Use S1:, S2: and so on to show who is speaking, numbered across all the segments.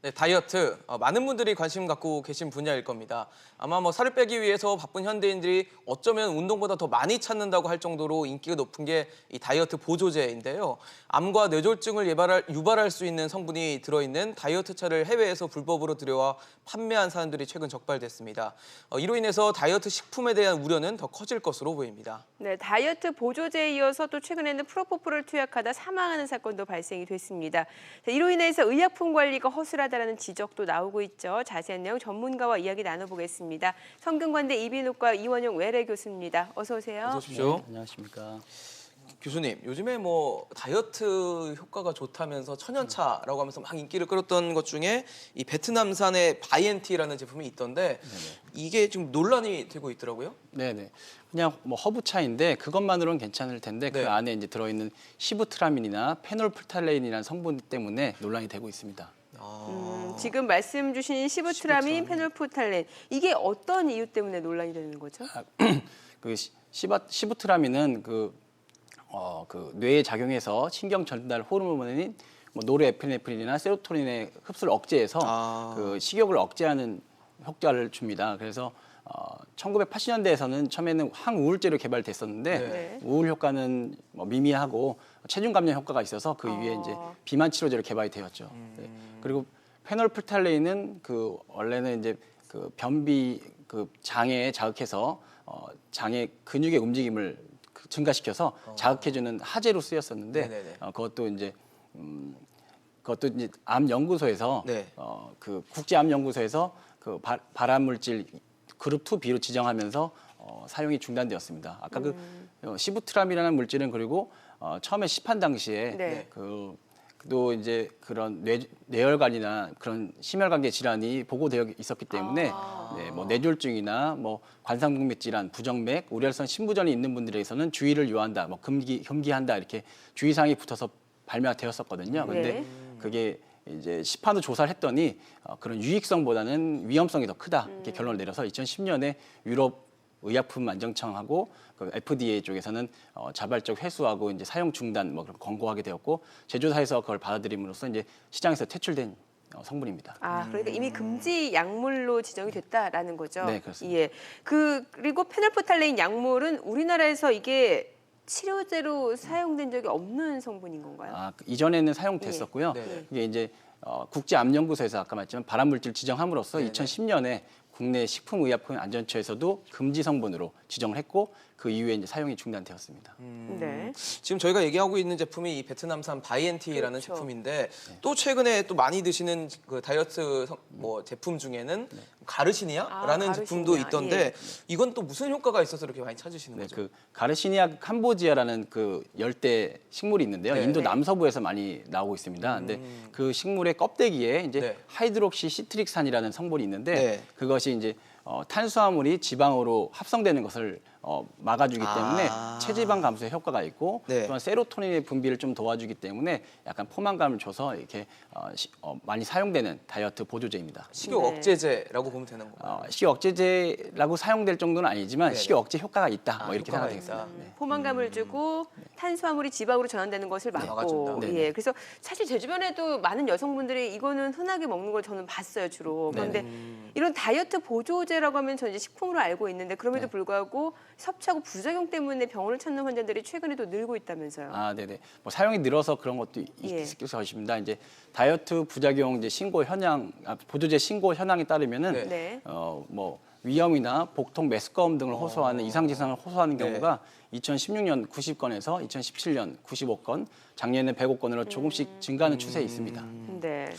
S1: 네, 다이어트 많은 분들이 관심 갖고 계신 분야일 겁니다. 아마 살을 빼기 위해서 바쁜 현대인들이 어쩌면 운동보다 더 많이 찾는다고 할 정도로 인기가 높은 게 이 다이어트 보조제인데요. 암과 뇌졸중을 유발할 수 있는 성분이 들어있는 다이어트차를 해외에서 불법으로 들여와 판매한 사람들이 최근 적발됐습니다. 이로 인해서 다이어트 식품에 대한 우려는 더 커질 것으로 보입니다.
S2: 네, 다이어트 보조제에 이어서 또 최근에는 프로포폴을 투약하다 사망하는 사건도 발생이 됐습니다. 자, 이로 인해서 의약품 관리가 허술하다라는 지적도 나오고 있죠. 자세한 내용 전문가와 이야기 나눠보겠습니다. 성균관대 이비인후과 이원용 외래 교수입니다. 어서 오세요.
S1: 어서 오십시오.
S3: 네, 안녕하십니까.
S1: 교수님, 요즘에 다이어트 효과가 좋다면서 천연차라고 하면서 막 인기를 끌었던 것 중에 이 베트남산의 바이엔티라는 제품이 있던데 이게 지금 논란이 되고 있더라고요.
S3: 네네. 그냥 허브차인데 그것만으로는 괜찮을 텐데
S1: 네.
S3: 그 안에 이제 들어있는 시부트라민이나 페놀프탈레인이라는 성분 때문에 논란이 되고 있습니다.
S2: 지금 말씀 주신 시부트라민,
S1: 시부트라민.
S2: 페놀프탈렌 이게 어떤 이유 때문에 논란이 되는 거죠?
S3: 그 시부트라민은 그 뇌에 작용해서 신경 전달 호르몬인 노르에피네프린이나 세로토닌의 흡수를 억제해서 그 식욕을 억제하는 효과를 줍니다. 그래서 1980년대에서는 처음에는 항우울제로 개발됐었는데
S2: 네.
S3: 우울 효과는 미미하고 체중 감량 효과가 있어서 그 위에 이제 비만 치료제로 개발이 되었죠. 네. 그리고 페놀프탈레인은 원래는 이제 그 변비 장에 자극해서 장의 근육의 움직임을 증가시켜서 자극해주는 하제로 쓰였었는데 그것도 이제 암 연구소에서
S1: 네.
S3: 그 국제 암 연구소에서 그 발암 물질 그룹 2B로 지정하면서 사용이 중단되었습니다. 아까 시부트람이라는 물질은 그리고 처음에 시판 당시에
S2: 네.
S3: 또 이제 그런 뇌혈관이나 그런 심혈관계 질환이 보고되어 있었기 때문에 네, 뇌졸중이나 관상동맥 질환, 부정맥, 우려성 심부전이 있는 분들에게서는 주의를 요한다, 금기한다 이렇게 주의사항이 붙어서 발매가 되었었거든요. 근데
S2: 네.
S3: 그게 이제 시판 후 조사를 했더니 그런 유익성보다는 위험성이 더 크다 이렇게 결론을 내려서 2010년에 유럽 의약품 안정청하고 그 FDA 쪽에서는 자발적 회수하고 이제 사용 중단 그런 권고하게 되었고 제조사에서 그걸 받아들임으로써 이제 시장에서 퇴출된 성분입니다.
S2: 그러니까 이미 금지 약물로 지정이 됐다라는 거죠.
S3: 네, 그렇습니다.
S2: 예. 그리고 페놀프탈레인 약물은 우리나라에서 이게 치료제로 사용된 적이 없는 성분인 건가요?
S3: 이전에는 사용됐었고요.
S1: 네.
S3: 이게 이제 국제암연구소에서 아까 말했지만 발암물질 지정함으로써 2010년에 국내 식품의약품안전처에서도 금지 성분으로 지정을 했고 그 이후에 이제 사용이 중단되었습니다.
S2: 네.
S1: 지금 저희가 얘기하고 있는 제품이 이 베트남산 바이엔티라는
S2: 그렇죠.
S1: 제품인데 또 최근에 또 많이 드시는 그 다이어트 제품 중에는 가르시니아라는 제품도
S2: 가르시니아,
S1: 있던데
S2: 예.
S1: 이건 또 무슨 효과가 있어서 이렇게 많이 찾으시는
S3: 네,
S1: 거죠?
S3: 그 가르시니아 캄보지아라는 그 열대 식물이 있는데요.
S1: 네.
S3: 인도 남서부에서 많이 나오고 있습니다. 근데 그 식물의 껍데기에 이제
S1: 네.
S3: 하이드록시 시트릭산이라는 성분이 있는데
S1: 네.
S3: 그것이 이제 탄수화물이 지방으로 합성되는 것을 막아주기 때문에 체지방 감소에 효과가 있고
S1: 네.
S3: 또한 세로토닌의 분비를 좀 도와주기 때문에 약간 포만감을 줘서 이렇게 많이 사용되는 다이어트 보조제입니다.
S1: 식욕
S2: 네.
S1: 억제제라고 보면 되는 건가요?
S3: 식욕 억제제라고 사용될 정도는 아니지만
S1: 네네.
S3: 식욕 억제 효과가 있다. 이렇게
S1: 효과가
S3: 생각되겠습니다.
S1: 있다.
S3: 네.
S2: 포만감을 주고 탄수화물이 지방으로 전환되는 것을
S1: 막아준다.
S2: 막고
S3: 네네.
S2: 예. 그래서 사실 제 주변에도 많은 여성분들이 이거는 흔하게 먹는 걸 저는 봤어요, 주로. 그런데 이런 다이어트 보조제라고 하면 저는 이제 식품으로 알고 있는데 그럼에도 불구하고 섭취하고 부작용 때문에 병원을 찾는 환자들이 최근에도 늘고 있다면서요.
S3: 네네. 사용이 늘어서 그런 것도
S2: 예.
S3: 있을 것입니다. 이제 다이어트 부작용 이제 신고 현황, 보조제 신고 현황에 따르면은
S1: 네.
S2: 네.
S3: 위염이나 복통, 메스꺼움 등을 호소하는 이상 증상을 호소하는
S1: 네.
S3: 경우가 2016년 90건에서 2017년 95건, 작년에는 105건으로 조금씩 증가하는 추세에 있습니다.
S2: 네.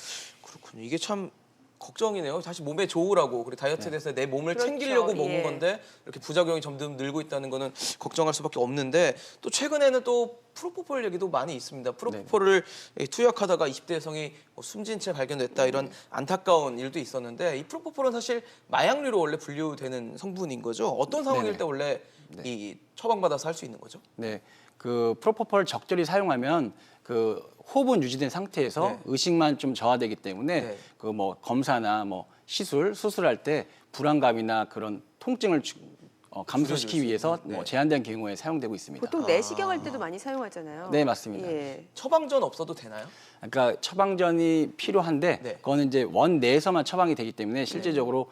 S1: 그렇군요. 이게 참 걱정이네요. 다시 몸에 좋으라고 그리고 다이어트에 대해서 내 몸을
S2: 그렇죠.
S1: 챙기려고 먹는
S2: 예.
S1: 건데 이렇게 부작용이 점점 늘고 있다는 거는 걱정할 수밖에 없는데 또 최근에는 또 프로포폴 얘기도 많이 있습니다. 프로포폴을 투약하다가 20대 여성이 숨진 채 발견됐다 이런 안타까운 일도 있었는데 이 프로포폴은 사실 마약류로 원래 분류되는 성분인 거죠. 어떤 상황일
S3: 네네.
S1: 때 원래 이 처방받아서 할 수 있는 거죠?
S3: 네, 그 프로포폴 적절히 사용하면 그 호흡은 유지된 상태에서
S1: 네.
S3: 의식만 좀 저하되기 때문에
S1: 네.
S3: 그 검사나 수술할 때 불안감이나 그런 통증을 감소시키기
S1: 줄여줄 수
S3: 위해서
S1: 있는, 네.
S3: 뭐 제한된 경우에 사용되고 있습니다.
S2: 보통 내시경할 때도 많이 사용하잖아요.
S3: 네, 맞습니다.
S2: 예.
S1: 처방전 없어도 되나요?
S3: 그러니까 처방전이 필요한데
S1: 네.
S3: 그거는 이제 원 내에서만 처방이 되기 때문에 실제적으로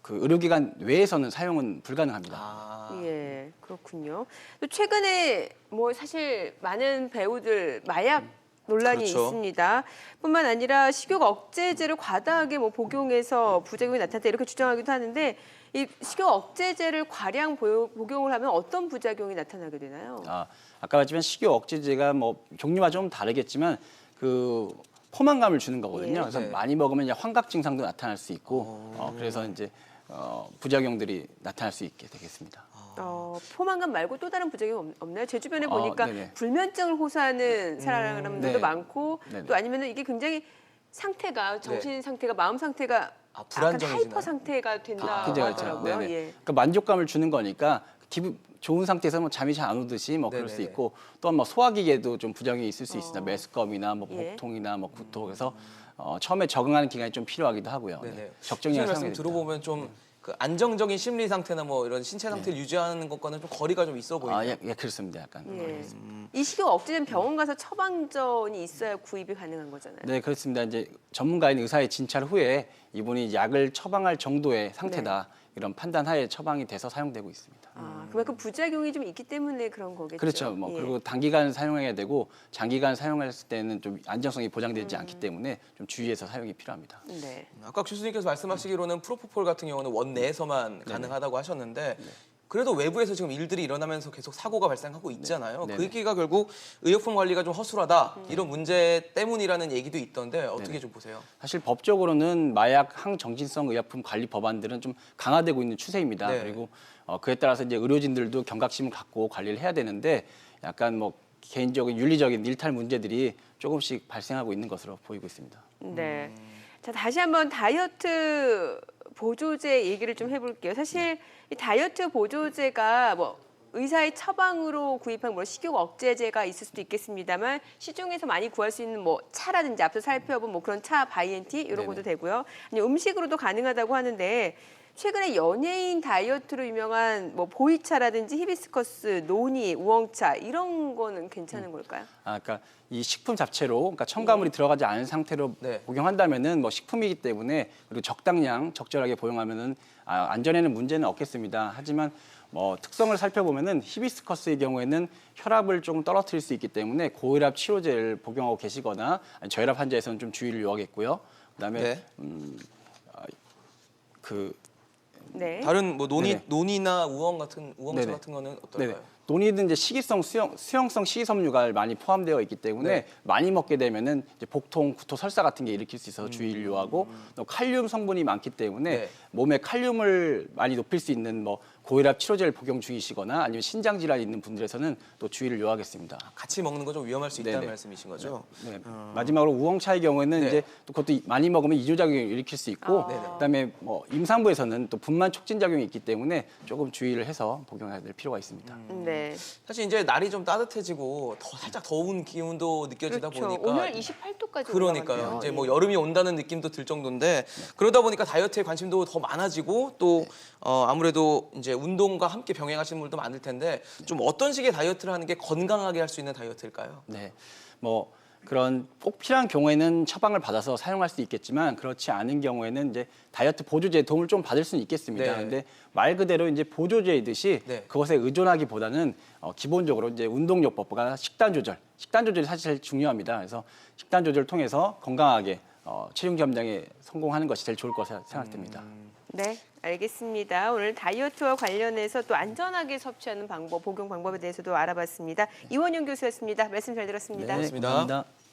S3: 그 의료기관 외에서는 사용은 불가능합니다.
S1: 아,
S2: 예, 그렇군요. 또 최근에 뭐 사실 많은 배우들 마약 논란이
S1: 그렇죠.
S2: 있습니다. 뿐만 아니라 식욕 억제제를 과다하게 뭐 복용해서 부작용이 나타났다 이렇게 주장하기도 하는데 이 식욕 억제제를 과량 복용을 하면 어떤 부작용이 나타나게 되나요?
S3: 아까 말했지만 식욕 억제제가 뭐 종류가 좀 다르겠지만 그 포만감을 주는 거거든요.
S2: 예.
S3: 그래서
S1: 네.
S3: 많이 먹으면 이제 환각 증상도 나타날 수 있고 그래서 이제 부작용들이 나타날 수 있게 되겠습니다.
S2: 포만감 말고 또 다른 부작용 없나요? 제 주변에
S3: 어,
S2: 보니까
S3: 네네.
S2: 불면증을 호소하는 사람들도
S3: 네.
S2: 많고
S3: 네네.
S2: 또 아니면 이게 굉장히 상태가 정신 상태가 마음 상태가 약간
S1: 불안정해지나요?
S2: 하이퍼 상태가 된다고
S3: 그죠, 그죠.
S2: 하더라고요.
S3: 네네.
S2: 예.
S3: 그러니까 만족감을 주는 거니까 기분 좋은 상태에서 뭐 잠이 잘 안 오듯이 뭐 그럴 수
S1: 네네네.
S3: 있고 또한 뭐 소화기계도 좀 부작용이 있을 수 있습니다. 메스꺼움이나 뭐
S2: 예.
S3: 복통이나 뭐 구토 그래서 처음에 적응하는 기간이 좀 필요하기도 하고요.
S1: 네네.
S3: 네. 적정량
S1: 말씀
S3: 사용해야 됩니다.
S1: 들어보면 좀 그 안정적인 심리 상태나 뭐 이런 신체 상태를 유지하는 것과는 좀 거리가 좀 있어 보이네요.
S3: 예, 그렇습니다. 약간.
S2: 예. 이 식욕 억제제는 병원 가서 처방전이 있어야 구입이 가능한 거잖아요.
S3: 네, 그렇습니다. 이제 전문가인 의사의 진찰 후에 이분이 약을 처방할 정도의 상태다 이런 판단하에 처방이 돼서 사용되고 있습니다.
S2: 그만큼 부작용이 좀 있기 때문에 그런 거겠죠.
S3: 그렇죠. 뭐
S2: 예.
S3: 그리고 단기간 사용해야 되고 장기간 사용했을 때는 좀 안정성이 보장되지 않기 때문에 좀 주의해서 사용이 필요합니다.
S2: 네.
S1: 아까 교수님께서 말씀하시기로는 프로포폴 같은 경우는 원 내에서만 가능하다고 하셨는데 그래도 외부에서 지금 일들이 일어나면서 계속 사고가 발생하고 있잖아요.
S3: 네네.
S1: 그 얘기가 결국 의약품 관리가 좀 허술하다 이런 문제 때문이라는 얘기도 있던데 어떻게 좀 보세요?
S3: 사실 법적으로는 마약 항정신성 의약품 관리 법안들은 좀 강화되고 있는 추세입니다.
S1: 네.
S3: 그리고 그에 따라서 이제 의료진들도 경각심을 갖고 관리를 해야 되는데 약간 뭐 개인적인 윤리적인 일탈 문제들이 조금씩 발생하고 있는 것으로 보이고 있습니다.
S2: 네. 자, 다시 한번 다이어트 보조제 얘기를 좀 해볼게요. 사실 이 다이어트 보조제가 뭐 의사의 처방으로 구입한 뭐 식욕 억제제가 있을 수도 있겠습니다만 시중에서 많이 구할 수 있는 뭐 차라든지 앞서 살펴본 뭐 그런 차 바이엔티 이런
S3: 네네.
S2: 것도 되고요. 아니 음식으로도 가능하다고 하는데 최근에 연예인 다이어트로 유명한 뭐 보이차라든지 히비스커스, 노니, 우엉차 이런 거는 괜찮은 걸까요?
S3: 그러니까 이 식품 자체로 그러니까 첨가물이 들어가지 않은 상태로
S1: 네.
S3: 복용한다면은 뭐 식품이기 때문에 그리고 적당량 적절하게 복용하면은 안전에는 문제는 없겠습니다. 하지만 뭐 특성을 살펴보면은 히비스커스의 경우에는 혈압을 조금 떨어뜨릴 수 있기 때문에 고혈압 치료제를 복용하고 계시거나 아니, 저혈압 환자에서는 좀 주의를 요하겠고요. 그다음에
S1: 네.
S2: 네.
S1: 다른 뭐
S3: 네네.
S1: 논이나 우엉차
S3: 네네.
S1: 같은 거는 어떨까요?
S3: 네네. 논이든 이제 식이성 수용성 식이섬유가 많이 포함되어 있기 때문에
S1: 네.
S3: 많이 먹게 되면은 이제 복통, 구토, 설사 같은 게 일으킬 수 있어서 주의를 요하고 또 칼륨 성분이 많기 때문에
S1: 네.
S3: 몸에 칼륨을 많이 높일 수 있는 뭐 고혈압 치료제를 복용 중이시거나 아니면 신장 질환이 있는 분들에서는 또 주의를 요하겠습니다.
S1: 같이 먹는 건 좀 위험할 수 있다는
S3: 네네.
S1: 말씀이신 거죠?
S3: 네. 마지막으로 우엉차의 경우에는
S1: 네.
S3: 이제 또 그것도 많이 먹으면 이조작용을 일으킬 수 있고
S1: 네네.
S3: 그다음에 뭐 임산부에서는 또 분만 촉진 작용이 있기 때문에 조금 주의를 해서 복용해야 될 필요가 있습니다.
S2: 네.
S1: 사실 이제 날이 좀 따뜻해지고 더 살짝 더운 기운도 느껴지다
S2: 그렇죠.
S1: 보니까
S2: 오늘 28도까지
S1: 그러니까요.
S2: 올라갔네요.
S1: 이제
S2: 예.
S1: 뭐 여름이 온다는 느낌도 들 정도인데 그러다 보니까 다이어트에 관심도 더 많아지고 또 아무래도 이제 운동과 함께 병행하시는 분들도 많을 텐데 좀 어떤 식의 다이어트를 하는 게 건강하게 할 수 있는 다이어트일까요?
S3: 네, 뭐 그런 꼭 필요한 경우에는 처방을 받아서 사용할 수 있겠지만 그렇지 않은 경우에는 이제 다이어트 보조제의 도움을 좀 받을 수는 있겠습니다.
S1: 네.
S3: 근데 말 그대로 이제 보조제이듯이
S1: 네.
S3: 그것에 의존하기보다는 기본적으로 이제 운동요법과 식단 조절이 사실 제일 중요합니다. 그래서 식단 조절을 통해서 건강하게 체중 감량에 성공하는 것이 제일 좋을 것으로 생각됩니다.
S2: 네, 알겠습니다. 오늘 다이어트와 관련해서 또 안전하게 섭취하는 방법, 복용 방법에 대해서도 알아봤습니다. 이원용 교수였습니다. 말씀 잘 들었습니다.
S1: 고맙습니다.
S3: 감사합니다.